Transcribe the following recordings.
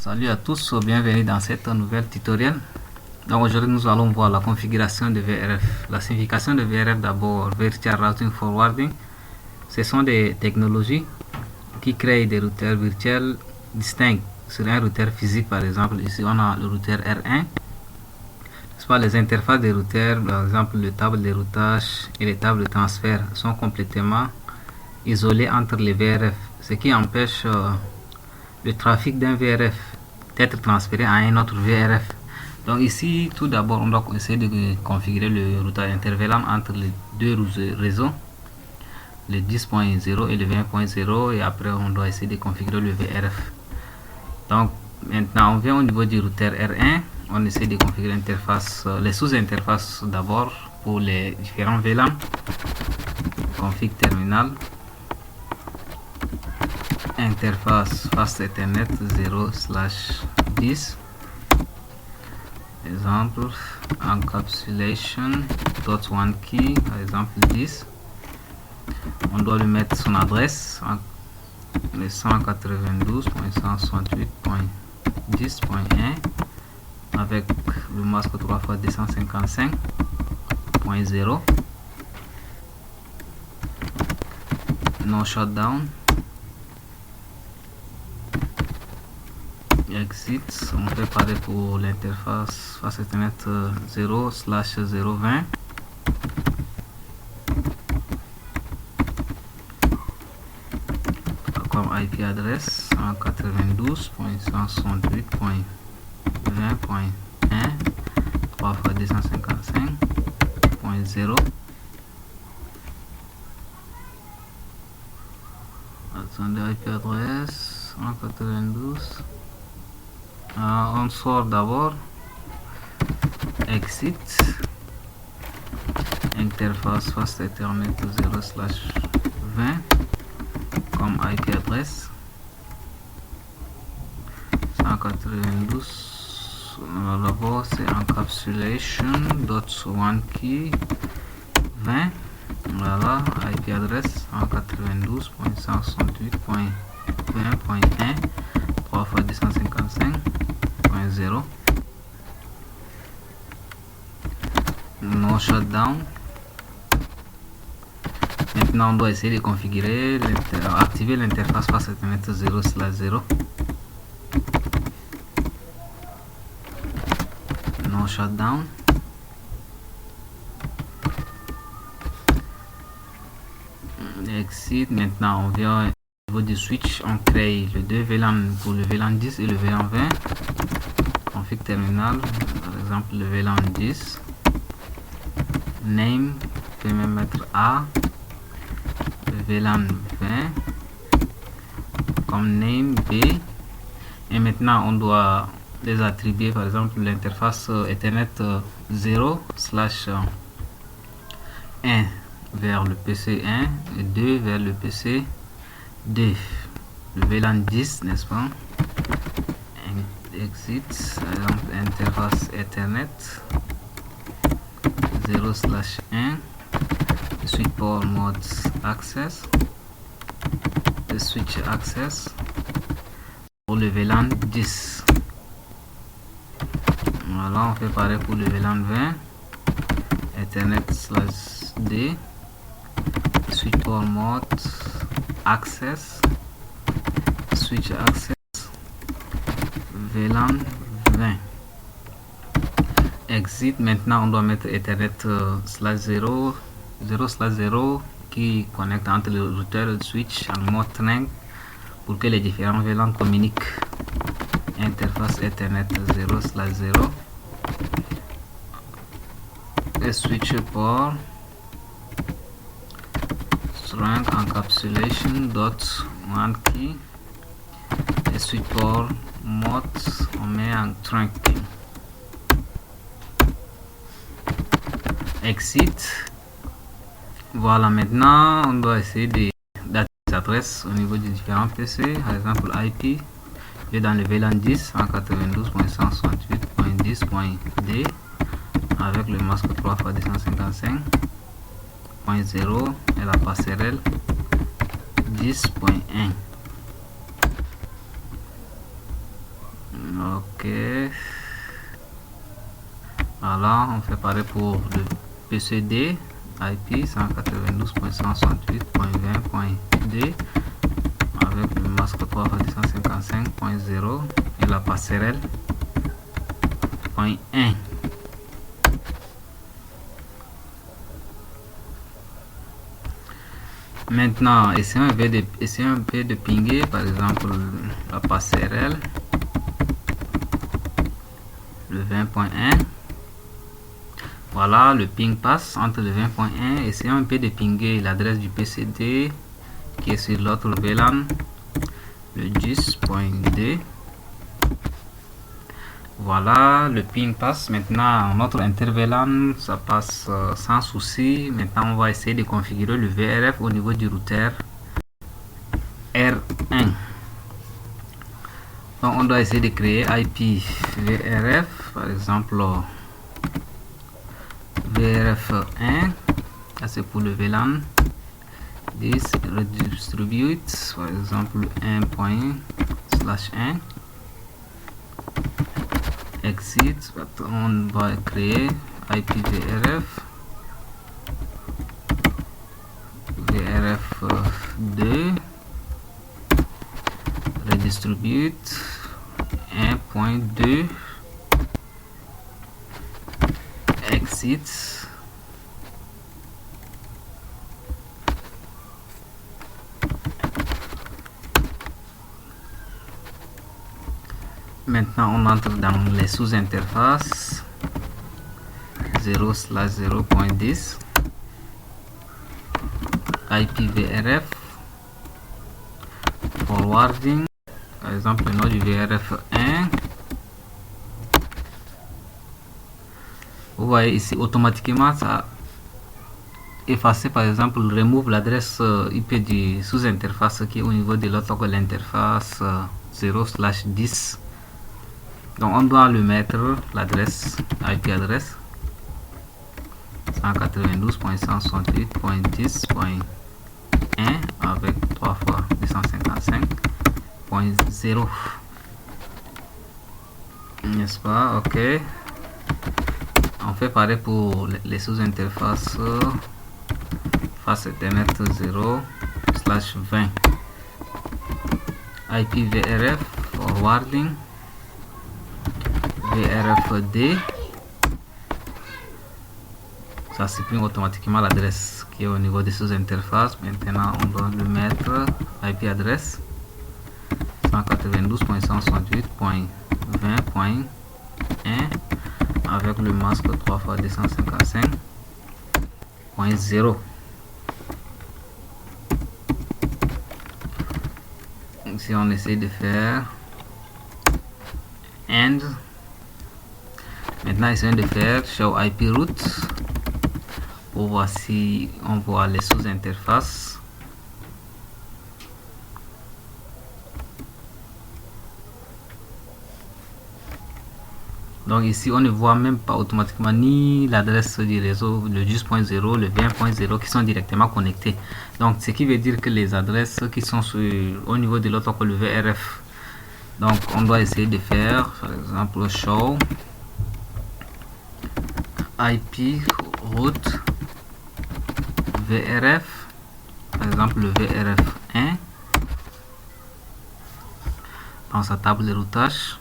Salut à tous, bienvenue dans cette nouvelle tutoriel. Donc aujourd'hui nous allons voir la configuration de VRF. La signification de VRF d'abord, Virtual Routing Forwarding. Ce sont des technologies qui créent des routeurs virtuels distincts sur un routeur physique. Par exemple, ici on a le routeur R1. Les interfaces des routeurs, par exemple les tables de routage et les tables de transfert sont complètement isolées entre les VRF, ce qui empêche le trafic d'un VRF d'être transféré à un autre VRF. Donc ici, tout d'abord, on doit essayer de configurer le routage intervalant entre les deux réseaux, le 10.0 et le 20.0, et après on doit essayer de configurer le VRF. Donc maintenant on vient au niveau du routeur R1, on essaie de configurer l'interface, les sous-interfaces d'abord pour les différents VLAN. Config terminal, interface Fast Ethernet 0/10, exemple encapsulation.1key, par exemple 10. On doit lui mettre son adresse, le 192.168.10.1 avec le masque 3x255.0. No shutdown. Exit, on fait pareil pour l'interface Fast Ethernet 0/020. Comme IP adresse 192.168.20.1 3x255.0. Attendez, IP adresse 192. On sort d'abord, exit, interface Fast Ethernet 0/20 comme IP adresse 192. D'abord c'est encapsulation.1key 20. Voilà, IP adresse 192.168.20.1 3x255.0. No shutdown. Maintenant on doit essayer de configurer, activer l'interface Fast Ethernet 0/0. No shutdown. Exit. Maintenant on vient au niveau du switch, on crée le deux VLAN pour le VLAN 10 et le VLAN 20. Config terminal, par exemple le VLAN 10. Name, on peut même mettre A. Le VLAN 20 comme name B. Et maintenant on doit les attribuer, par exemple l'interface Ethernet 0/1 vers le PC1 et 2 vers le PC2. Le VLAN 10, n'est-ce pas? Exit, par exemple interface Ethernet 0/1, switch port mode access, le switch access pour le VLAN 10. Voilà, on fait pareil pour le VLAN 20, Ethernet/D, switch port mode access, switch access, VLAN 20. Exit. Maintenant on doit mettre Ethernet /0 qui connecte entre le routeur et le switch en mode train pour que les différents VLAN communiquent. Interface Ethernet 0/0 et switch port strong encapsulation.1key et switch port mode on met en trunking. Exit. Voilà, maintenant on doit essayer d'attribuer les adresses au niveau des différents PC. Par exemple IP est dans le VLAN 10 192.168.10.d avec le masque 3x255.0 et la passerelle 10.1. Ok. Voilà, on fait pareil pour le PCD IP 192.168.20.2 avec le masque 3x255.0 et la passerelle .1. Maintenant, essayons un peu de pinguer, par exemple, la passerelle, le 20.1. Voilà, le ping passe entre le 20.1. Essayons un peu de pinguer l'adresse du PCD qui est sur l'autre VLAN, le 10.2. Voilà, le ping passe. Maintenant, notre inter-VLAN, ça passe sans souci. Maintenant, on va essayer de configurer le VRF au niveau du routeur R1. Donc, on doit essayer de créer IP VRF, par exemple VRF1, ça c'est pour le VLAN. This redistribute, par exemple 1./1. Exit, on va créer IPVRF VRF2 redistribute 1.2 exit. Maintenant, on entre dans les sous-interfaces 0/0.10 IPVRF forwarding, par exemple le nom du VRF1. Vous voyez ici automatiquement ça effacer, par exemple remove l'adresse IP du sous-interface qui est au niveau de l'autre que l'interface 0/10. Donc on doit le mettre l'adresse IP adresse 192.168.10.1 avec 3x255.0, n'est-ce pas? Ok, on fait pareil pour les sous-interfaces face Ethernet 0/20 IPVRF forwarding VRFD, ça supprime automatiquement l'adresse qui est au niveau des sous-interfaces. Maintenant on doit le mettre IP adresse 192.168.20.1 avec le masque 3x255.0. Si on essaie de faire end, maintenant essayons de faire show IP route pour voir si on voit les sous-interfaces. Donc ici on ne voit même pas automatiquement ni l'adresse du réseau, le 10.0, le 20.0 qui sont directement connectés. Donc ce qui veut dire que les adresses qui sont au niveau de l'autre que le VRF. Donc on doit essayer de faire par exemple show IP route VRF, par exemple le VRF1 dans sa table de routage.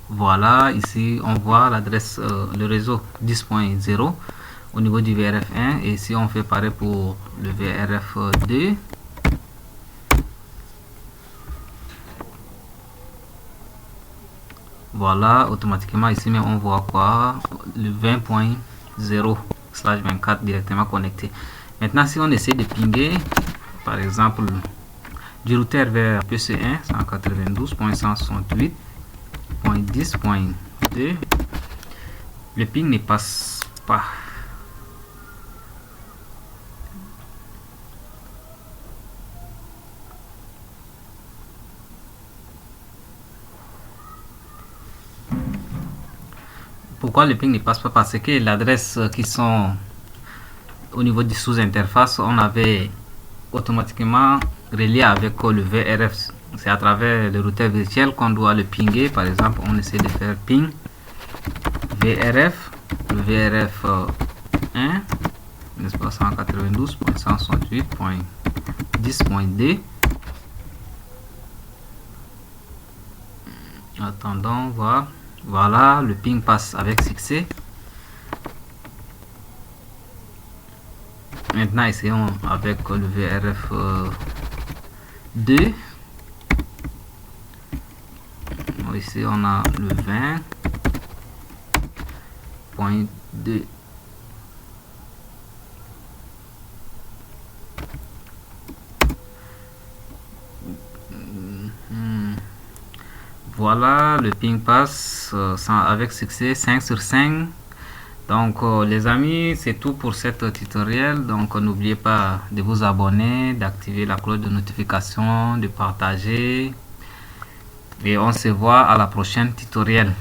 Voilà, ici on voit l'adresse, le réseau 10.0 au niveau du VRF1, et si on fait pareil pour le VRF2, voilà, automatiquement ici mais on voit quoi, le 20.0/24 directement connecté. Maintenant si on essaie de pinguer par exemple du routeur vers PC1 192.168.10.2, le ping ne passe pas. Pourquoi le ping ne passe pas? Parce que l'adresse qui sont au niveau du sous-interface, on avait automatiquement relié avec le VRF c'est à travers le routeur virtuel qu'on doit le pinguer. Par exemple, on essaie de faire ping VRF, le VRF 1, n'est-ce pas, 192.168.10.d. Attendons voir. Voilà, le ping passe avec succès. Maintenant, essayons avec le VRF 2. Ici, on a le 20.2. Voilà, le ping passe avec succès, 5 sur 5. Donc les amis, c'est tout pour cet tutoriel. Donc n'oubliez pas de vous abonner, d'activer la cloche de notification, de partager. Et on se voit à la prochaine tutoriel.